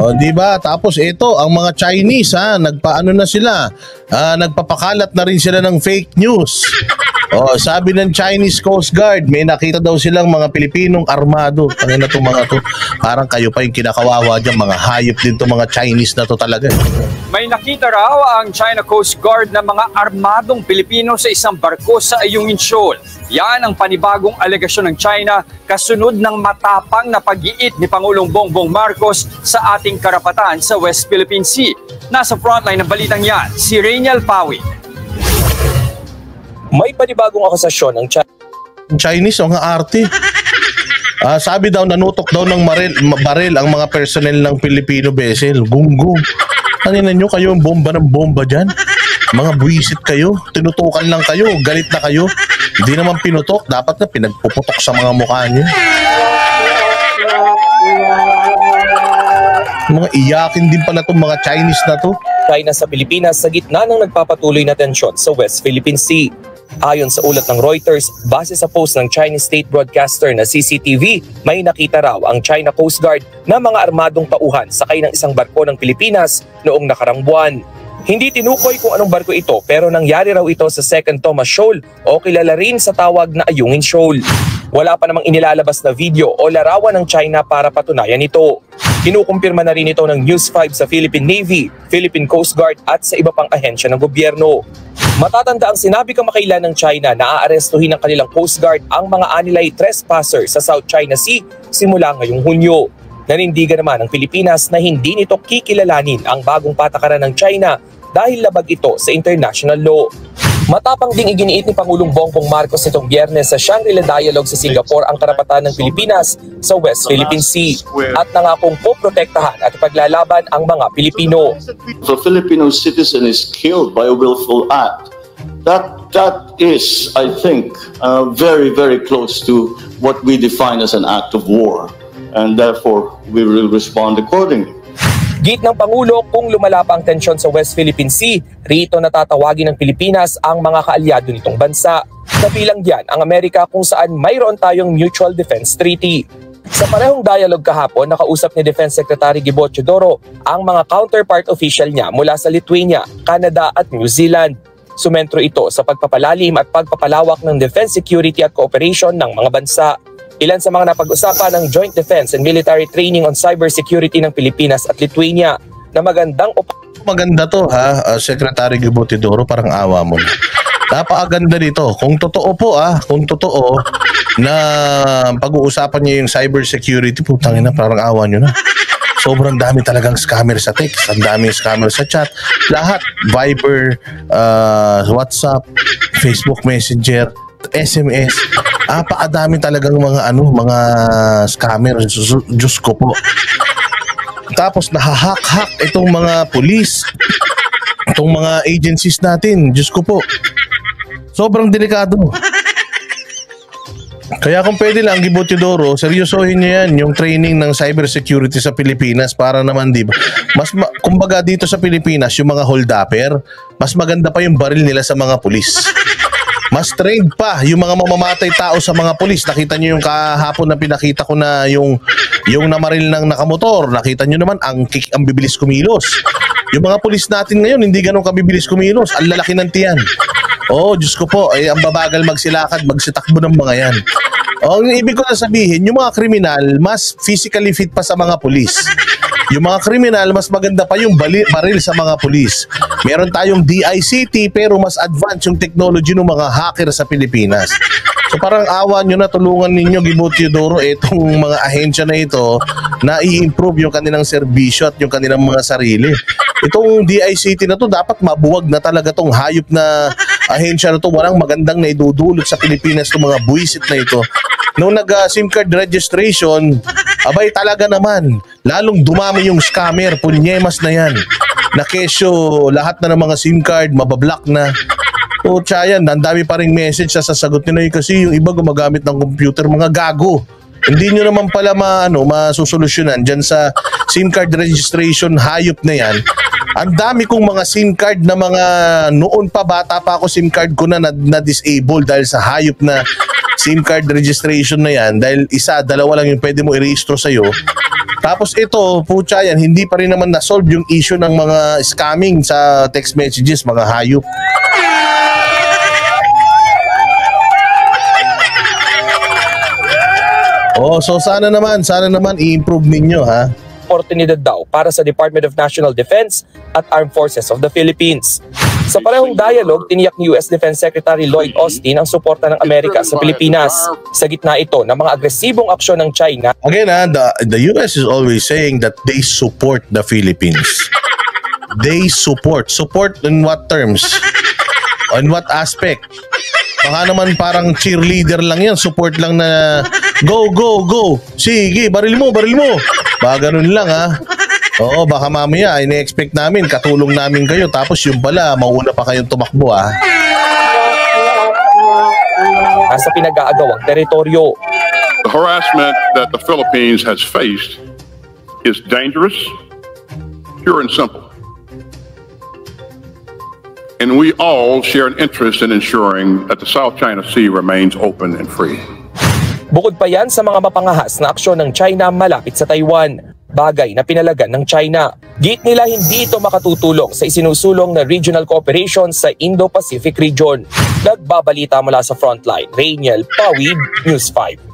O, di ba? Tapos ito, ang mga Chinese nagpaano na sila, nagpapakalat na rin sila ng fake news. O, sabi ng Chinese Coast Guard, may nakita daw silang mga Pilipinong armado. Tangin na itong mga to. Parang kayo pa yung kinakawawa dyan, mga hayop din itong mga Chinese na to talaga. May nakita raw ang China Coast Guard na mga armadong Pilipino sa isang barko sa Ayungin Shoal. Yan ang panibagong alegasyon ng China kasunod ng matapang na pag-iit ni Pangulong Bongbong Marcos sa ating karapatan sa West Philippine Sea. Nasa frontline ng balitang yan, si Rainiel Pawi. May panibagong akusasyon ng Chinese o nga arte. Sabi daw nanutok daw ng baril ang mga personnel ng Filipino vessel. Gunggong. Kanina nyo kayo ang bomba ng bomba dyan. Mga buwisit kayo. Tinutukan lang kayo. Galit na kayo. Hindi naman pinutok. Dapat na pinagpuputok sa mga mukha nyo. Mga iyakin din pala itong mga Chinese na to. China sa Pilipinas sa gitna ng nagpapatuloy na tensyon sa West Philippine Sea. Ayon sa ulat ng Reuters, base sa post ng Chinese state broadcaster na CCTV, may nakita raw ang China Coast Guard na mga armadong tauhan sakay ng isang barko ng Pilipinas noong nakarang buwan. Hindi tinukoy kung anong barko ito pero nangyari raw ito sa Second Thomas Shoal o kilala rin sa tawag na Ayungin Shoal. Wala pa namang inilalabas na video o larawan ng China para patunayan ito. Kinukumpirma na rin ito ng News 5 sa Philippine Navy, Philippine Coast Guard at sa iba pang ahensya ng gobyerno. Matatanda ang sinabi kamakailan ng China na aarestuhin ng kanilang Coast Guard ang mga anilay trespassers sa South China Sea simula ngayong Hunyo. Nanindigan naman ng Pilipinas na hindi nito kikilalanin ang bagong patakaran ng China dahil labag ito sa international law. Matapang ding iginiit ni Pangulong Bongbong Marcos nitong Biyernes sa Shangri-La Dialogue sa Singapore ang karapatan ng Pilipinas sa West Philippine Sea at nangakong poprotektahan at ipaglalaban ang mga Pilipino. If a Filipino citizen is killed by a willful act, that is, I think, very, very close to what we define as an act of war, and therefore we will respond accordingly. Git ng Pangulo, kung lumala pa ang tensyon sa West Philippine Sea, rito natatawagin ng Pilipinas ang mga kaalyado nitong bansa. Kabilang diyan ang Amerika kung saan mayroon tayong Mutual Defense Treaty. Sa parehong dialogue kahapon, nakausap ni Defense Secretary Gibo Teodoro ang mga counterpart official niya mula sa Lithuania, Canada at New Zealand. Sumentro ito sa pagpapalalim at pagpapalawak ng defense security at cooperation ng mga bansa. Ilan sa mga napag-usapan ng Joint Defense and Military Training on Cybersecurity ng Pilipinas at Lithuania na maganda to Secretary Gibo Teodoro, parang awa mo na. Napakaganda nito. Kung totoo po kung totoo na pag-uusapan niyo yung cybersecurity, putang ina, parang awa nyo na. Sobrang dami talagang scammer sa text, ang daming scammer sa chat. Lahat, Viber, WhatsApp, Facebook Messenger, SMS. Paadami talagang mga scammer. Diyos ko po. Tapos nahahack-hack itong mga police, itong mga agencies natin. Diyos ko po. Sobrang delikado. Kaya kung pwede lang, Gibo Teodoro, seryosohin niyo yan, yung training ng cybersecurity sa Pilipinas para naman, di ba? Kumbaga dito sa Pilipinas, yung mga hold-upper, mas maganda pa yung baril nila sa mga pulis. Mas trained pa yung mga mamamatay tao sa mga pulis. Nakita nyo yung kahapon na pinakita ko na yung namaril ng nakamotor. Nakita nyo naman ang bibilis kumilos. Yung mga pulis natin ngayon, hindi ganun kabibilis kumilos. Ang lalaki ng tiyan. Diyos ko po, ang babagal magsilakad, magsitakbo ng mga yan. Ang ibig ko na sabihin, yung mga kriminal, mas physically fit pa sa mga pulis. Yung mga kriminal, mas maganda pa yung baril sa mga pulis. Meron tayong DICT pero mas advanced yung technology ng mga hacker sa Pilipinas. So parang awa nyo na, tulungan ninyo, Gibo Teodoro, itong mga ahensya na ito na i-improve yung kanilang serbisyo at yung kanilang mga sarili. Itong DICT na to, dapat mabuwag na talaga tong hayop na ahensya na to. Walang magandang naidudulot sa Pilipinas itong mga buwisit na ito. Nung nag-SIM card registration, abay talaga naman, lalong dumami yung scammer, punyemas na yan. Na kesyo, lahat na ng mga SIM card, mabablock na. O tiyan, ang dami pa ring message sa sasagot nila kasi yung iba gumagamit ng computer, mga gago. Hindi nyo naman pala masusolusyonan dyan sa SIM card registration, hayop na yan. Ang dami kong mga SIM card na mga noon pa, bata pa ako, SIM card ko na-disable dahil sa hayop na SIM card registration na yan. Dahil isa, dalawa lang yung pwede mo i-rehistro sa'yo. Tapos ito, putya yan, hindi pa rin naman na-solve yung issue ng mga scamming sa text messages, mga hayop. Oh, so sana naman i-improve ninyo, ha. Oportunidad daw para sa Department of National Defense at Armed Forces of the Philippines. Sa parehong dialogue, tiniyak ni US Defense Secretary Lloyd Austin ang suporta ng Amerika sa Pilipinas. Sa gitna ito ng mga agresibong aksyon ng China. Again, the US is always saying that they support the Philippines. They support. Support in what terms? On what aspect? Baka naman parang cheerleader lang yan. Support lang na go, go, go. Sige, baril mo, baril mo. Baka ganun lang, ha. Oo, baka mamaya ine-expect namin, katulong namin kayo. Tapos yung pala, mauna pa kayong tumakbo, ha. Nasa pinag-aagawang teritoryo. The harassment that the Philippines has faced is dangerous, pure and simple. And we all share an interest in ensuring that the South China Sea remains open and free. Bukod pa yan sa mga mapangahas na aksyon ng China malapit sa Taiwan, bagay na pinalagan ng China. Git nila hindi ito makatutulong sa isinusulong na regional cooperation sa Indo-Pacific region. Nagbabalita mula sa Frontline, Rainiel Pawid, News 5.